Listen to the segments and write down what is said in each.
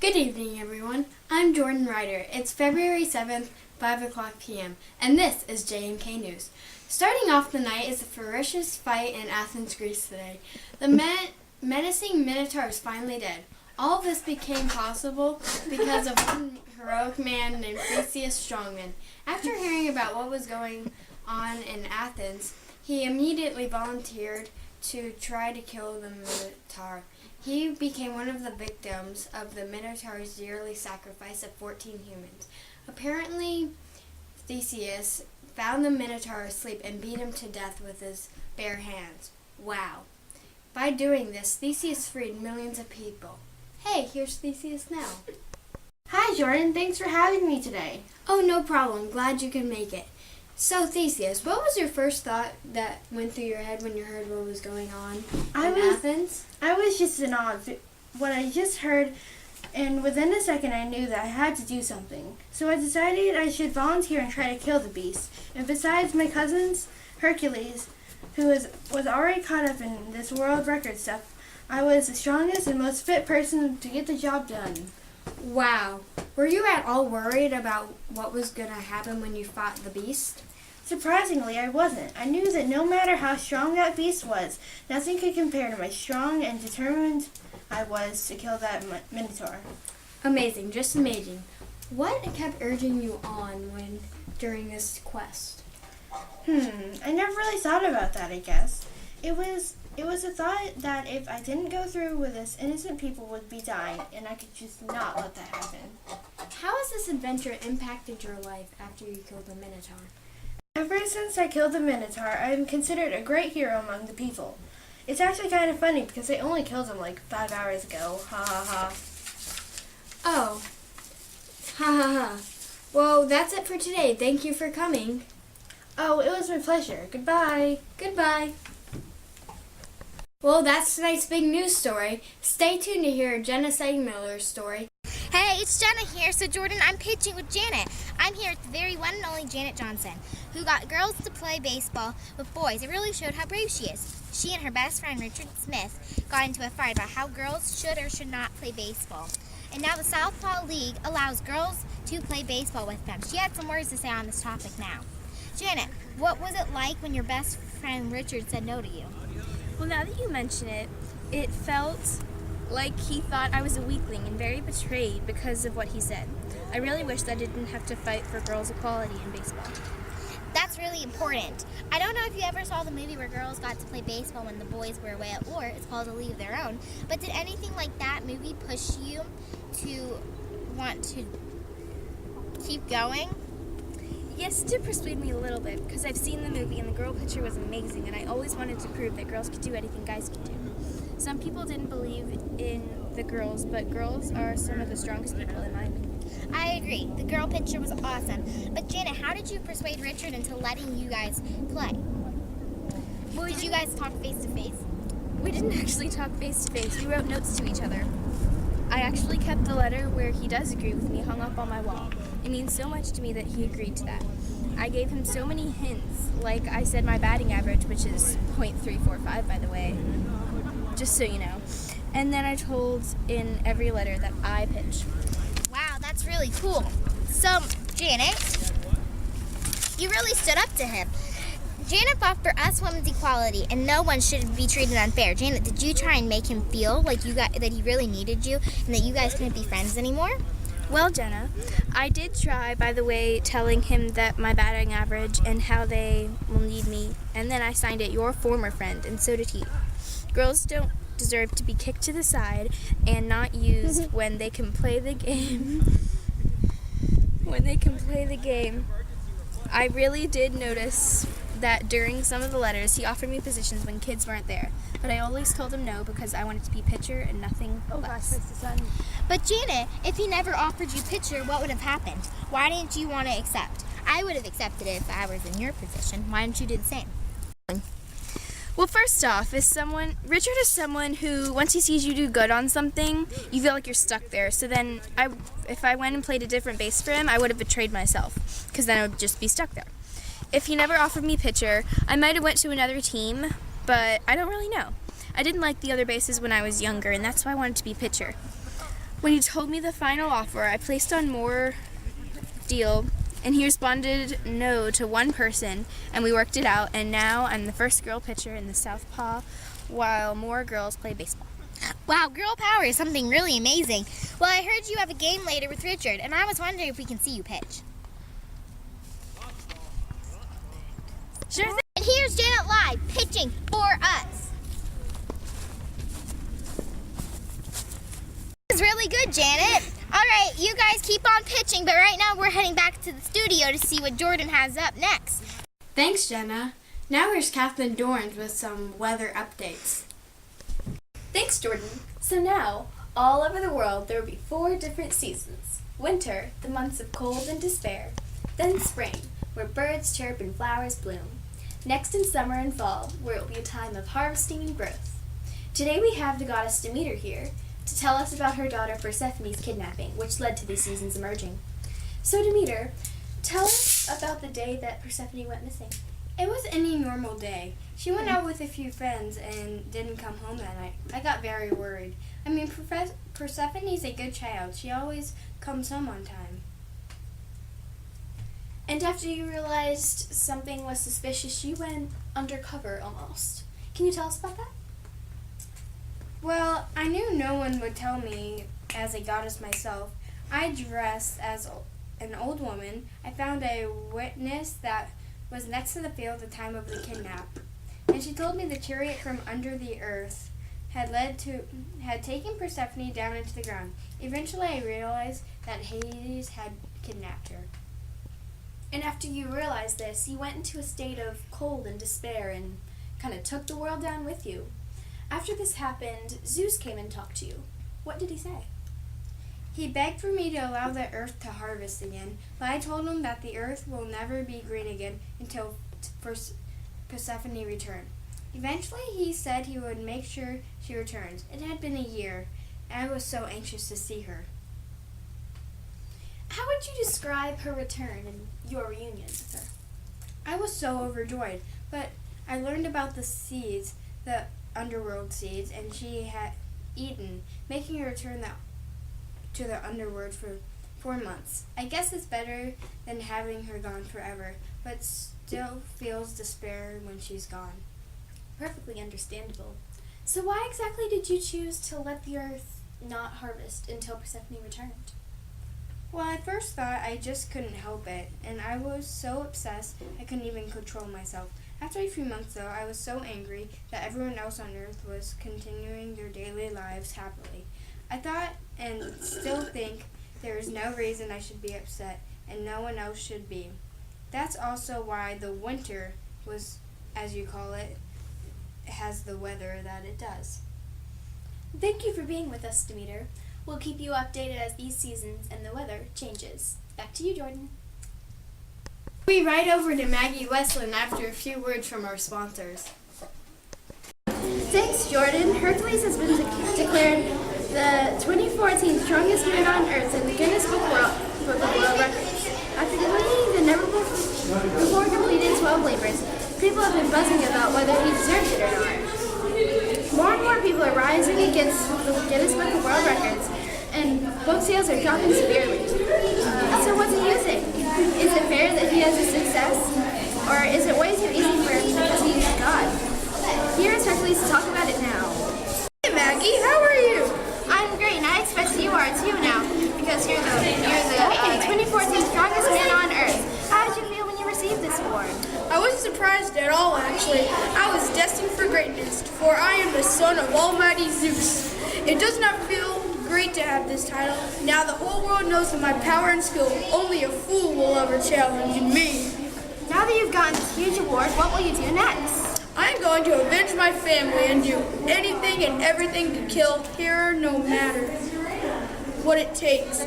Good evening, everyone. I'm Jordan Ryder. It's February 7th, 5 o'clock p.m., and this is JMKNews. Starting off the night is a ferocious fight in Athens, Greece today. The menacing Minotaur is finally dead. All of this became possible because of one heroic man named Theseus Strongman. After hearing about what was going on in Athens, he immediately volunteered to try to kill the Minotaur. He became one of the victims of the Minotaur's yearly sacrifice of 14 humans. Apparently, Theseus found the Minotaur asleep and beat him to death with his bare hands. Wow. By doing this, Theseus freed millions of people. Hey, here's Theseus now. Hi, Jordan. Thanks for having me today. Oh, no problem. Glad you could make it. So, Theseus, what was your first thought that went through your head when you heard what was going on in Athens? I was just in awe of what I just heard, and within a second I knew that I had to do something. So I decided I should volunteer and try to kill the beast. And besides my cousins, Hercules, who was already caught up in this world record stuff, I was the strongest and most fit person to get the job done. Wow. Were you at all worried about what was going to happen when you fought the beast? Surprisingly, I wasn't. I knew that no matter how strong that beast was, nothing could compare to my strong and determined I was to kill that Minotaur. Amazing, just amazing. What kept urging you on during this quest? I never really thought about that, I guess. It was a thought that if I didn't go through with this, innocent people would be dying, and I could just not let that happen. How has this adventure impacted your life after you killed the Minotaur? Ever since I killed the Minotaur, I am considered a great hero among the people. It's actually kind of funny because I only killed him like 5 hours ago. Ha ha ha. Oh. Ha ha ha. Well, that's it for today. Thank you for coming. Oh, it was my pleasure. Goodbye. Goodbye. Well, that's tonight's big news story. Stay tuned to hear Jenna Segmiller's story. Hey, it's Jenna here. So, Jordan, I'm pitching with Janet. I'm here with the very one and only Janet Johnson, who got girls to play baseball with boys. It really showed how brave she is. She and her best friend, Richard Smith, got into a fight about how girls should or should not play baseball. And now the Southpaw League allows girls to play baseball with them. She had some words to say on this topic now. Janet, what was it like when your best friend Richard said no to you? Well, now that you mention it, it felt like he thought I was a weakling and very betrayed because of what he said. I really wish that I didn't have to fight for girls' equality in baseball. That's really important. I don't know if you ever saw the movie where girls got to play baseball when the boys were away at war. It's called A League of Their Own. But did anything like that movie push you to want to keep going? Yes, it did persuade me a little bit because I've seen the movie and the girl pitcher was amazing and I always wanted to prove that girls could do anything guys could do. Some people didn't believe in the girls, but girls are some of the strongest people in my opinion. I agree. The girl pitcher was awesome. But Janet, how did you persuade Richard into letting you guys play? Well, Did you guys talk face to face? We didn't actually talk face to face. We wrote notes to each other. I actually kept the letter where he does agree with me hung up on my wall. It means so much to me that he agreed to that. I gave him so many hints, like I said my batting average, which is .345 by the way, just so you know. And then I told in every letter that I pitch. Wow, that's really cool. So, Janet, you really stood up to him. Janet fought for us women's equality, and no one should be treated unfair. Janet, did you try and make him feel like that he really needed you and that you guys couldn't be friends anymore? Well, Jenna, I did try, by the way, telling him that my batting average and how they will need me, and then I signed it, your former friend, and so did he. Girls don't deserve to be kicked to the side and not used when they can play the game. When they can play the game. I really did notice that during some of the letters, he offered me positions when kids weren't there. But I always told him no because I wanted to be pitcher and nothing less. But Janet, if he never offered you pitcher, what would have happened? Why didn't you want to accept? I would have accepted it if I was in your position. Why didn't you do the same? Well, first off, Richard is someone who, once he sees you do good on something, you feel like you're stuck there. So then, if I went and played a different base for him, I would have betrayed myself, because then I would just be stuck there. If he never offered me pitcher, I might have went to another team, but I don't really know. I didn't like the other bases when I was younger, and that's why I wanted to be pitcher. When he told me the final offer, I placed on more deal, and he responded no to one person, and we worked it out, and now I'm the first girl pitcher in the Southpaw while more girls play baseball. Wow, girl power is something really amazing. Well, I heard you have a game later with Richard, and I was wondering if we can see you pitch. Sure thing. And here's Janet live, pitching for us. This is really good, Janet. All right, you guys keep on pitching, but right now we're heading back to the studio to see what Jordan has up next. Thanks, Jenna. Now here's Kathleen Dorns with some weather updates. Thanks, Jordan. So now, all over the world, there will be 4 different seasons. Winter, the months of cold and despair. Then spring, where birds chirp and flowers bloom. Next in summer and fall, where it will be a time of harvesting and growth. Today we have the goddess Demeter here to tell us about her daughter Persephone's kidnapping, which led to these seasons emerging. So Demeter, tell us about the day that Persephone went missing. It was any normal day. She went out with a few friends and didn't come home that night. I got very worried. I mean, Persephone's a good child. She always comes home on time. And after you realized something was suspicious, you went undercover almost. Can you tell us about that? Well, I knew no one would tell me as a goddess myself. I dressed as an old woman. I found a witness that was next to the field at the time of the kidnap. And she told me the chariot from under the earth had taken Persephone down into the ground. Eventually I realized that Hades had kidnapped her. And after you realized this, you went into a state of cold and despair and kind of took the world down with you. After this happened, Zeus came and talked to you. What did he say? He begged for me to allow the earth to harvest again, but I told him that the earth will never be green again until Persephone returned. Eventually he said he would make sure she returned. It had been a year, and I was so anxious to see her. How would you describe her return and your reunion with her? I was so overjoyed, but I learned about the seeds, the underworld seeds, and she had eaten, making her return to the underworld for 4 months. I guess it's better than having her gone forever, but still feels despair when she's gone. Perfectly understandable. So why exactly did you choose to let the earth not harvest until Persephone returned? Well, I first thought I just couldn't help it, and I was so obsessed I couldn't even control myself. After a few months, though, I was so angry that everyone else on Earth was continuing their daily lives happily. I thought, and still think, there is no reason I should be upset, and no one else should be. That's also why the winter was, as you call it, has the weather that it does. Thank you for being with us, Demeter. We'll keep you updated as these seasons and the weather changes. Back to you, Jordan. We ride over to Maggie Westland after a few words from our sponsors. Thanks, Jordan. Hercules has been declared the 2014 strongest man on Earth in the Guinness Book of World Records. After completing the never-before completed 12 labors, people have been buzzing about whether he deserves it or not. More and more people are rising against the Guinness Book of World Records, and book sales are dropping severely. So what do you think? Is it fair that he has a success? Or is it way too easy for him because he's God? Here is Hercules to talk about it now. Hey Maggie, how are you? I'm great, and I expect you are too now, because you're the 2014 strongest man on Earth. How did you feel when you received this award? I wasn't surprised at all, actually. I was destined for greatness, for I am the son of Almighty Zeus. It does not feel great to have this title. Now the whole world knows of my power and skill. Only a fool will ever challenge me. Now that you've gotten this huge award, what will you do next? I'm going to avenge my family and do anything and everything to kill Hera, no matter what it takes.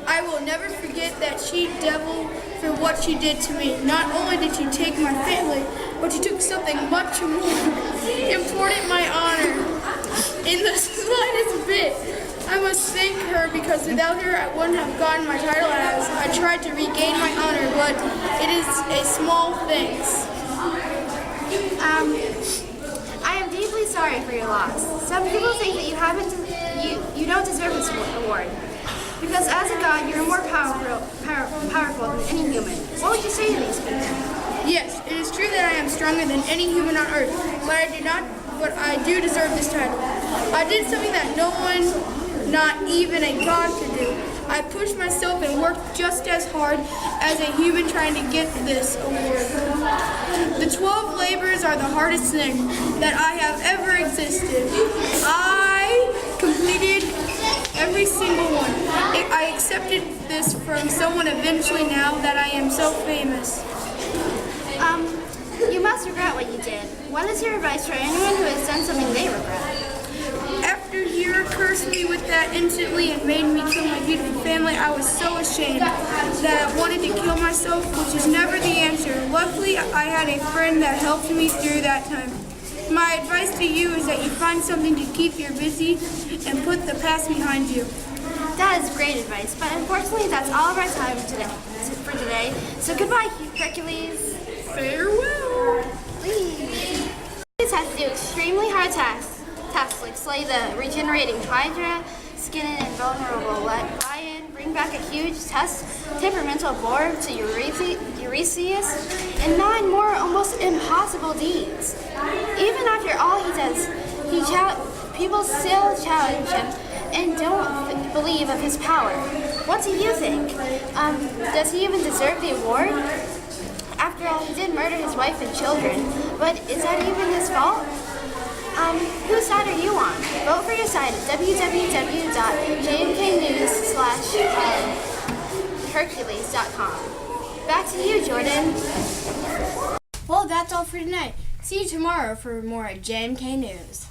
I will never forget that she-devil for what she did to me. Not only did she take my family, but she took something much more important, my honor. In the slightest bit, I must thank her, because without her I wouldn't have gotten my title as I tried to regain my honor, but it is a small thanks. I am deeply sorry for your loss. Some people think that you don't deserve this award. award. Because as a god, you're more powerful than any human. What would you say to these people? Yes, it is true that I am stronger than any human on earth, but I do deserve this title. I did something that no one, not even a god, could do. I pushed myself and worked just as hard as a human trying to get this award. The 12 labors are the hardest thing that I have ever existed. I completed every single one. I accepted this from someone eventually now that I am so famous. You must regret what you did. What is your advice for anyone who has done something they regret? After Hera cursed me with that instantly and made me kill my beautiful family, I was so ashamed that I wanted to kill myself, which is never the answer. Luckily, I had a friend that helped me through that time. My advice to you is that you find something to keep you busy and put the past behind you. That is great advice, but unfortunately that's all of our time for today. So goodbye, Hercules. Farewell. Please. Hercules has to do extremely hard tasks like slay the regenerating Hydra, skin an invulnerable lion, bring back a huge temperamental boar to Eurystheus, and 9 more almost impossible deeds. Even after all he does, people still challenge him and don't believe of his power. What do you think? Does he even deserve the award? After all, he did murder his wife and children, but is that even his fault? Whose side are you on? Vote for your side at www.jmknews/hercules.com. Back to you, Jordan. Well, that's all for tonight. See you tomorrow for more JMK News.